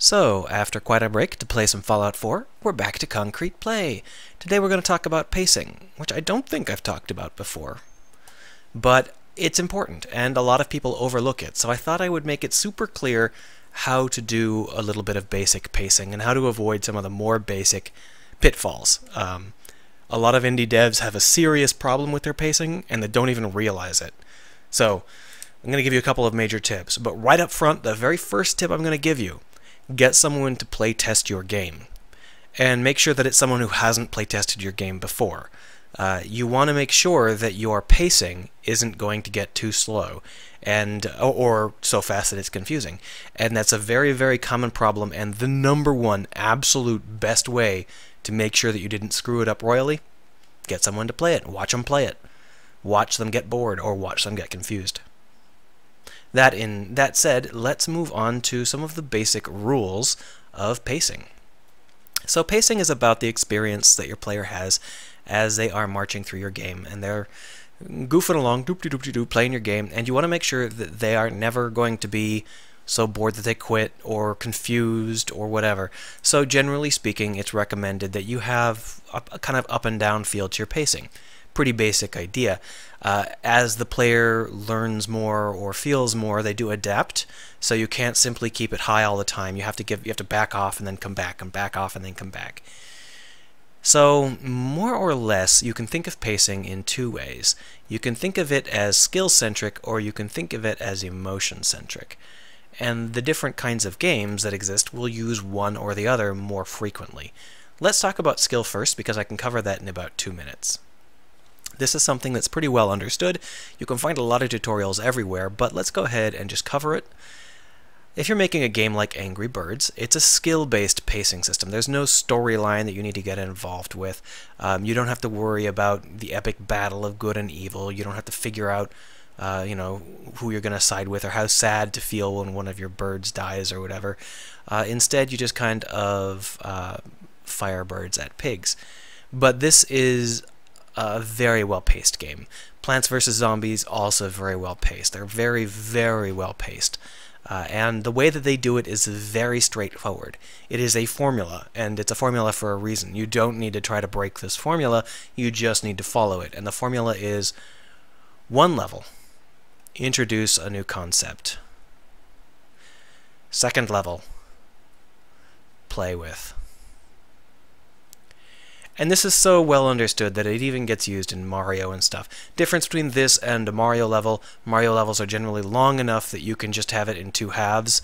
So, after quite a break to play some Fallout 4, we're back to Concrete Play. Today we're going to talk about pacing, which I don't think I've talked about before. But it's important, and a lot of people overlook it, so I thought I would make it super clear how to do a little bit of basic pacing and how to avoid some of the more basic pitfalls. A lot of indie devs have a serious problem with their pacing, and they don't even realize it. So, I'm going to give you a couple of major tips, but right up front, the very first tip I'm going to give you: get someone to play test your game, and make sure that it's someone who hasn't play tested your game before. You want to make sure that your pacing isn't going to get too slow or so fast that it's confusing, and that's a very, very common problem, and the number one absolute best way to make sure that you didn't screw it up royally: get someone to play it, watch them play it, watch them get bored or watch them get confused. That said, let's move on to some of the basic rules of pacing. So pacing is about the experience that your player has as they are marching through your game, and they're goofing along, doop-de-doop-de-doop, playing your game, and you want to make sure that they are never going to be so bored that they quit or confused or whatever. So generally speaking, it's recommended that you have a kind of up and down feel to your pacing. Pretty basic idea. As the player learns more or feels more, they do adapt. So you can't simply keep it high all the time. You have to back off and then come back, and back off and then come back. So more or less, you can think of pacing in two ways. You can think of it as skill-centric, or you can think of it as emotion-centric. And the different kinds of games that exist will use one or the other more frequently. Let's talk about skill first, because I can cover that in about 2 minutes. This is something that's pretty well understood. You can find a lot of tutorials everywhere, but let's go ahead and just cover it. If you're making a game like Angry Birds, it's a skill-based pacing system. There's no storyline that you need to get involved with. You don't have to worry about the epic battle of good and evil. You don't have to figure out who you're going to side with or how sad to feel when one of your birds dies or whatever. Instead, you just kind of fire birds at pigs. But this is a very well-paced game. Plants vs. Zombies, also very well-paced. They're very, very well-paced. And the way that they do it is very straightforward. It is a formula, and it's a formula for a reason. You don't need to try to break this formula, you just need to follow it. And the formula is: 1 level, introduce a new concept. 2nd level, play with. And this is so well understood that it even gets used in Mario and stuff. Difference between this and a Mario levels are generally long enough that you can just have it in 2 halves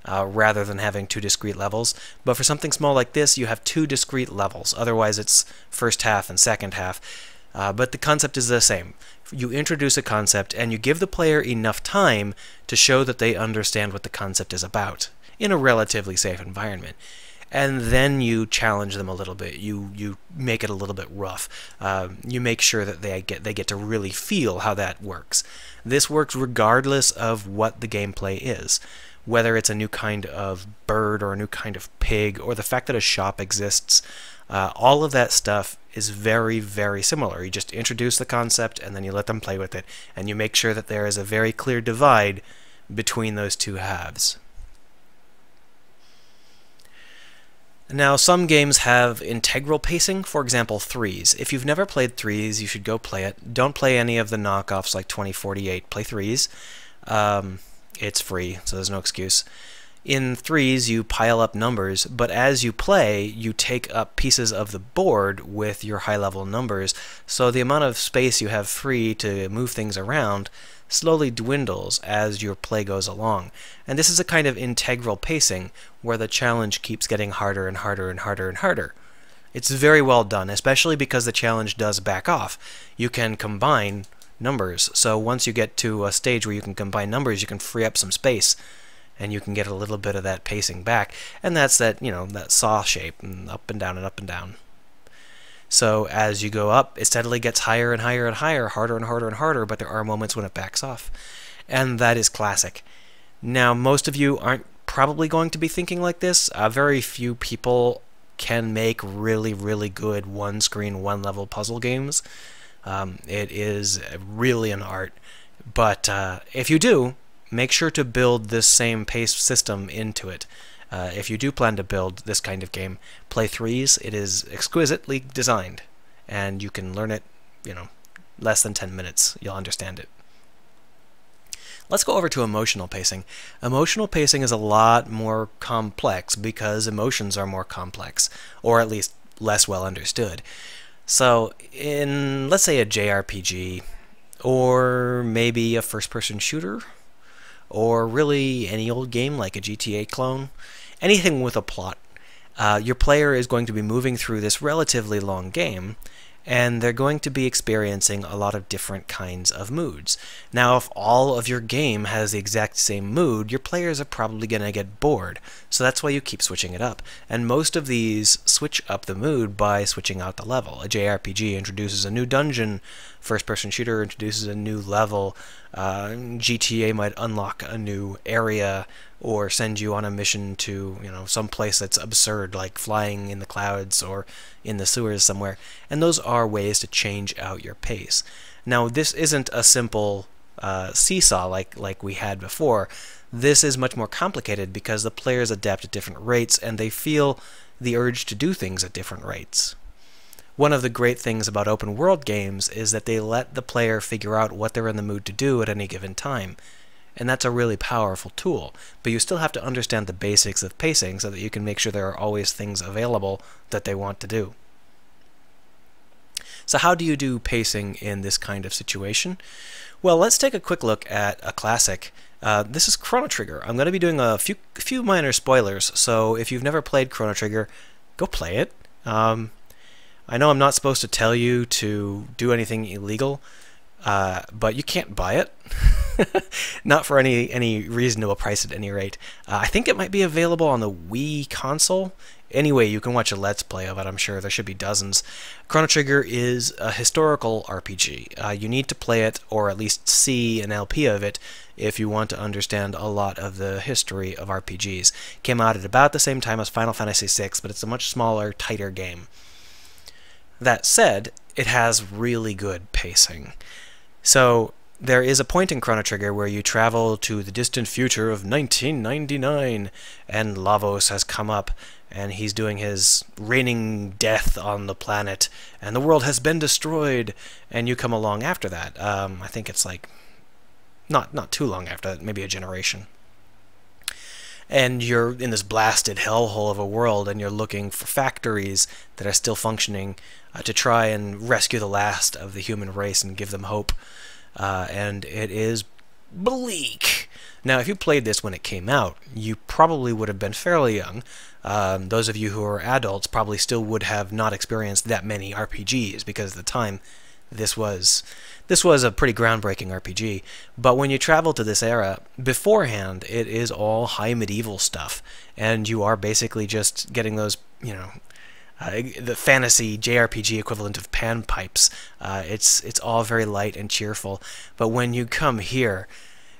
rather than having 2 discrete levels. But for something small like this, you have 2 discrete levels. Otherwise, it's first half and second half. But the concept is the same. You introduce a concept, and you give the player enough time to show that they understand what the concept is about in a relatively safe environment. And then you challenge them a little bit. You make it a little bit rough. You make sure that they get to really feel how that works. This works regardless of what the gameplay is, whether it's a new kind of bird or a new kind of pig or the fact that a shop exists. All of that stuff is very, very similar. You just introduce the concept and then you let them play with it, and you make sure that there is a very clear divide between those 2 halves. Now, some games have integral pacing, for example, Threes. If you've never played Threes, you should go play it. Don't play any of the knockoffs like 2048. Play Threes. It's free, so there's no excuse. In Threes, you pile up numbers, but as you play, you take up pieces of the board with your high-level numbers, so the amount of space you have free to move things around slowly dwindles as your play goes along. And this is a kind of integral pacing where the challenge keeps getting harder and harder and harder and harder. It's very well done, especially because the challenge does back off. You can combine numbers, so once you get to a stage where you can combine numbers, you can free up some space, and you can get a little bit of that pacing back. And that's that saw shape, and up and down and up and down. So as you go up, it steadily gets higher and higher and higher, harder and harder and harder, but there are moments when it backs off. And that is classic. Now, most of you aren't probably going to be thinking like this. Very few people can make really, really good one-screen, one-level puzzle games. It is really an art. But if you do, make sure to build this same pace system into it. If you do plan to build this kind of game, play threes. It is exquisitely designed, and you can learn it, less than 10 minutes. You'll understand it. Let's go over to emotional pacing. Emotional pacing is a lot more complex because emotions are more complex, or at least less well understood. So in, let's say, a JRPG, or maybe a first-person shooter, or really any old game like a GTA clone, anything with a plot, your player is going to be moving through this relatively long game, and they're going to be experiencing a lot of different kinds of moods. Now, if all of your game has the exact same mood, your players are probably going to get bored, so that's why you keep switching it up. And most of these switch up the mood by switching out the level. A JRPG introduces a new dungeon, first-person shooter introduces a new level, GTA might unlock a new area, or send you on a mission to, some place that's absurd, like flying in the clouds or in the sewers somewhere. And those are ways to change out your pace. Now, this isn't a simple seesaw like we had before. This is much more complicated because the players adapt at different rates, and they feel the urge to do things at different rates. One of the great things about open world games is that they let the player figure out what they're in the mood to do at any given time. And that's a really powerful tool, but you still have to understand the basics of pacing so that you can make sure there are always things available that they want to do. So how do you do pacing in this kind of situation? Well, let's take a quick look at a classic. This is Chrono Trigger. I'm going to be doing a few minor spoilers, so if you've never played Chrono Trigger, go play it. I know I'm not supposed to tell you to do anything illegal, but you can't buy it. Not for any reasonable price at any rate. I think it might be available on the Wii console. Anyway, you can watch a Let's Play of it, I'm sure. There should be dozens. Chrono Trigger is a historical RPG. You need to play it, or at least see an LP of it, if you want to understand a lot of the history of RPGs. It came out at about the same time as Final Fantasy VI, but it's a much smaller, tighter game. That said, it has really good pacing. So there is a point in Chrono Trigger where you travel to the distant future of 1999, and Lavos has come up, and he's doing his raining death on the planet, and the world has been destroyed, and you come along after that. I think it's like not too long after that, maybe a generation. And you're in this blasted hellhole of a world, and you're looking for factories that are still functioning to try and rescue the last of the human race and give them hope. And it is bleak. Now, if you played this when it came out, you probably would have been fairly young. Those of you who are adults probably still would have not experienced that many RPGs, because at the time this was a pretty groundbreaking RPG. But when you travel to this era, beforehand it is all high medieval stuff, and you are basically just getting those, the fantasy JRPG equivalent of panpipes. It's all very light and cheerful. But when you come here,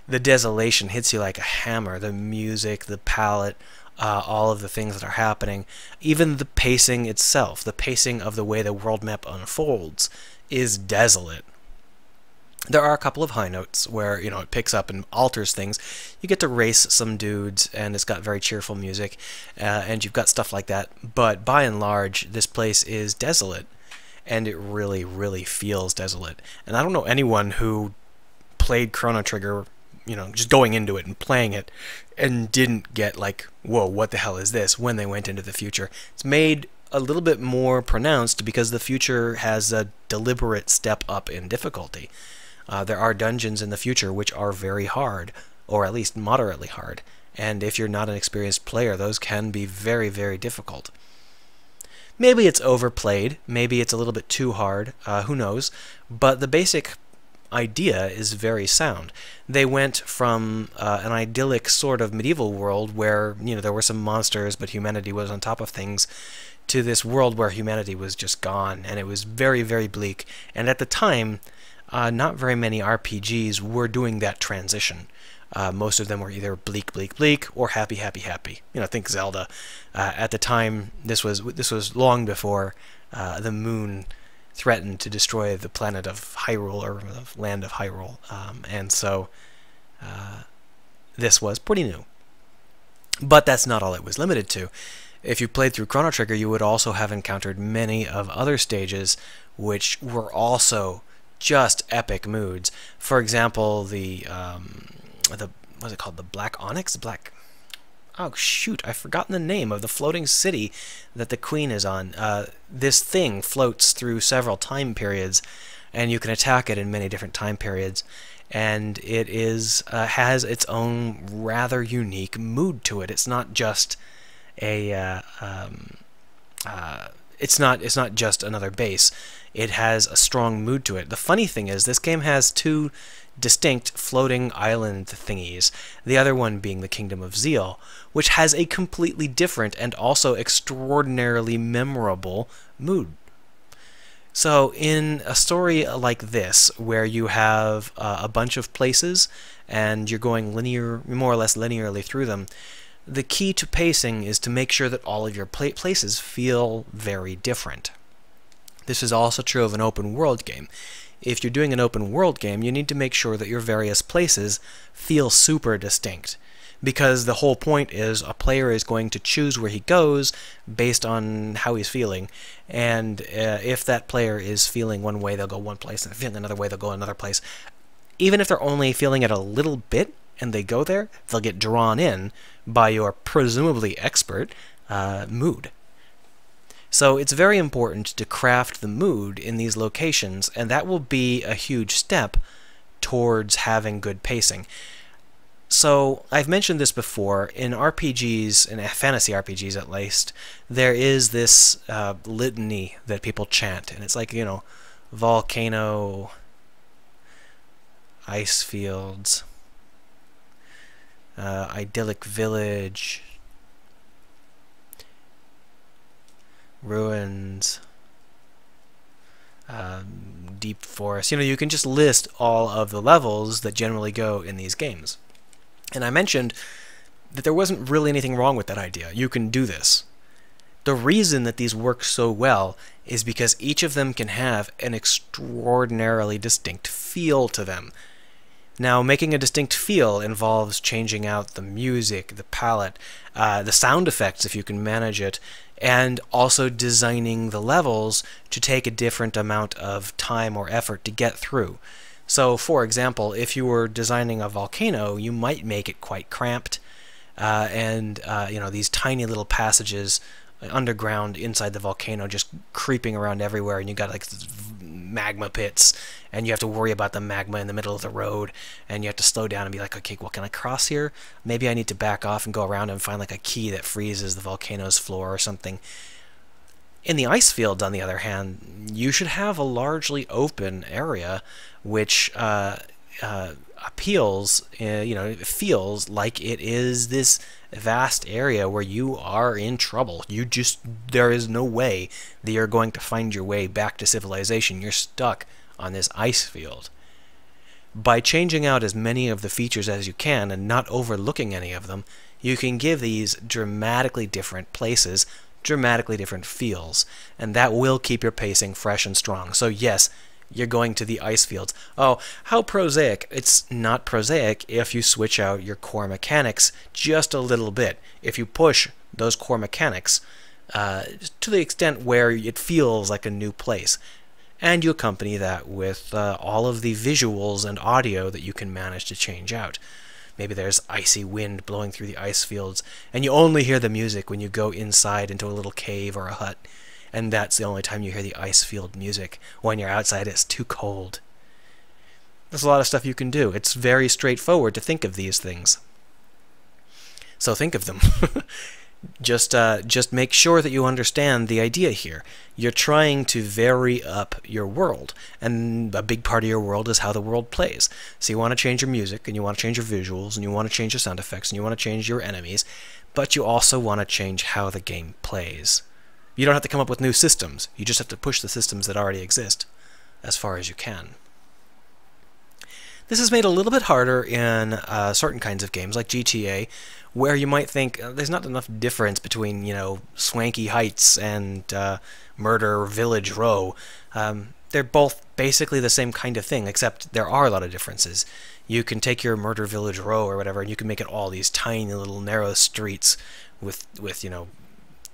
the desolation hits you like a hammer. The music, the palette, all of the things that are happening, even the pacing itself, the pacing of the way the world map unfolds, is desolate. There are a couple of high notes where, it picks up and alters things. You get to race some dudes, and it's got very cheerful music, and you've got stuff like that. But by and large, this place is desolate, and it really, really feels desolate. And I don't know anyone who played Chrono Trigger, just going into it and playing it, and didn't get like, whoa, what the hell is this, when they went into the future. It's made a little bit more pronounced because the future has a deliberate step up in difficulty. There are dungeons in the future which are very hard, or at least moderately hard, and if you're not an experienced player, those can be very, very difficult. Maybe it's overplayed, maybe it's a little bit too hard, who knows, but the basic idea is very sound. They went from an idyllic sort of medieval world where, there were some monsters, but humanity was on top of things, to this world where humanity was just gone, and it was very, very bleak. And at the time, not very many RPGs were doing that transition. Most of them were either bleak, bleak, bleak, or happy, happy, happy. Think Zelda. At the time, this was long before the moon threatened to destroy the planet of Hyrule, or the land of Hyrule, and so this was pretty new. But that's not all it was limited to. If you played through Chrono Trigger, you would also have encountered many of other stages which were also just epic moods. For example, the what's it called? The Black Onyx? Oh shoot, I've forgotten the name of the floating city that the queen is on. This thing floats through several time periods, and you can attack it in many different time periods. And it is has its own rather unique mood to it. It's not just a it's not just another base. It has a strong mood to it. The funny thing is, this game has two distinct floating island thingies, the other one being the Kingdom of Zeal, which has a completely different and also extraordinarily memorable mood. So in a story like this, where you have a bunch of places and you're going more or less linearly through them, the key to pacing is to make sure that all of your places feel very different. This is also true of an open world game. If you're doing an open world game, you need to make sure that your various places feel super distinct, because the whole point is a player is going to choose where he goes based on how he's feeling, and if that player is feeling one way, they'll go one place, and if feeling another way, they'll go another place. Even if they're only feeling it a little bit and they go there, they'll get drawn in by your presumably expert mood. So it's very important to craft the mood in these locations, and that will be a huge step towards having good pacing. So I've mentioned this before, in RPGs, in fantasy RPGs at least, there is this litany that people chant, and it's like, you know, volcano, ice fields, idyllic village, ruins, deep forest. You know, you can just list all of the levels that generally go in these games. And I mentioned that there wasn't really anything wrong with that idea. You can do this. The reason that these work so well is because each of them can have an extraordinarily distinct feel to them. Now, making a distinct feel involves changing out the music, the palette, the sound effects if you can manage it, and also designing the levels to take a different amount of time or effort to get through. So, for example, if you were designing a volcano, you might make it quite cramped, and you know, these tiny little passages underground inside the volcano just creeping around everywhere, and you got like magma pits, and you have to worry about the magma in the middle of the road, and you have to slow down and be like, okay, well, can I cross here? Maybe I need to back off and go around and find like a key that freezes the volcano's floor or something. In the ice fields, on the other hand, you should have a largely open area which appeals, you know, it feels like it is this vast area where you are in trouble. There is no way that you're going to find your way back to civilization. You're stuck on this ice field. By changing out as many of the features as you can and not overlooking any of them, you can give these dramatically different places dramatically different feels, and that will keep your pacing fresh and strong. So yes, you're going to the ice fields. Oh, how prosaic. It's not prosaic if you switch out your core mechanics just a little bit. If you push those core mechanics to the extent where it feels like a new place. And you accompany that with all of the visuals and audio that you can manage to change out. Maybe there's icy wind blowing through the ice fields, and you only hear the music when you go inside into a little cave or a hut. And that's the only time you hear the ice field music. When you're outside, it's too cold. There's a lot of stuff you can do. It's very straightforward to think of these things. So think of them. Just make sure that you understand the idea here. You're trying to vary up your world, and a big part of your world is how the world plays. So you want to change your music, and you want to change your visuals, and you want to change your sound effects, and you want to change your enemies, but you also want to change how the game plays. You don't have to come up with new systems. You just have to push the systems that already exist as far as you can. This is made a little bit harder in certain kinds of games, like GTA, where you might think there's not enough difference between, you know, Swanky Heights and Murder Village Row. They're both basically the same kind of thing, except there are a lot of differences. You can take your Murder Village Row or whatever, and you can make it all these tiny little narrow streets with you know,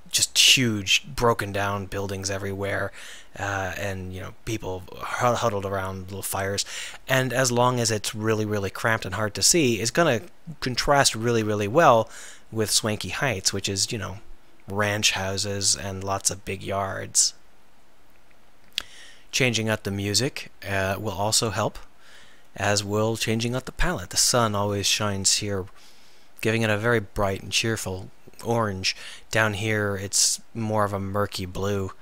just huge broken down buildings everywhere, and you know, people huddled around little fires. And as long as it's really, really cramped and hard to see, it's going to contrast really, really well with Swanky Heights, which is, you know, ranch houses and lots of big yards. Changing out the music will also help, as will changing out the palette. The sun always shines here, giving it a very bright and cheerful orange. Down here it's more of a murky blue,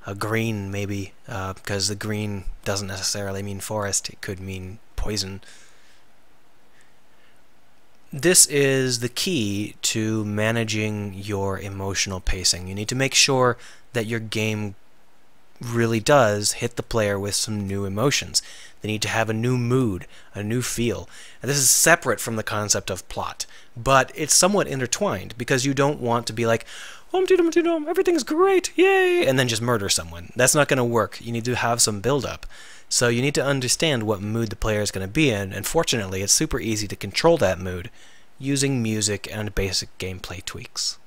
a green maybe, because the green doesn't necessarily mean forest, it could mean poison. This is the key to managing your emotional pacing. You need to make sure that your game really does hit the player with some new emotions. They need to have a new mood, a new feel. And this is separate from the concept of plot, but it's somewhat intertwined, because you don't want to be like, everything's great, yay, and then just murder someone. That's not going to work. You need to have some build-up. So you need to understand what mood the player is going to be in, and fortunately it's super easy to control that mood using music and basic gameplay tweaks.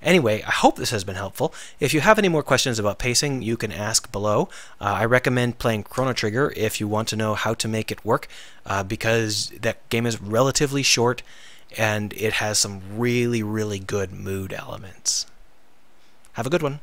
Anyway, I hope this has been helpful. If you have any more questions about pacing, you can ask below. I recommend playing Chrono Trigger if you want to know how to make it work, because that game is relatively short and it has some really, really good mood elements. Have a good one.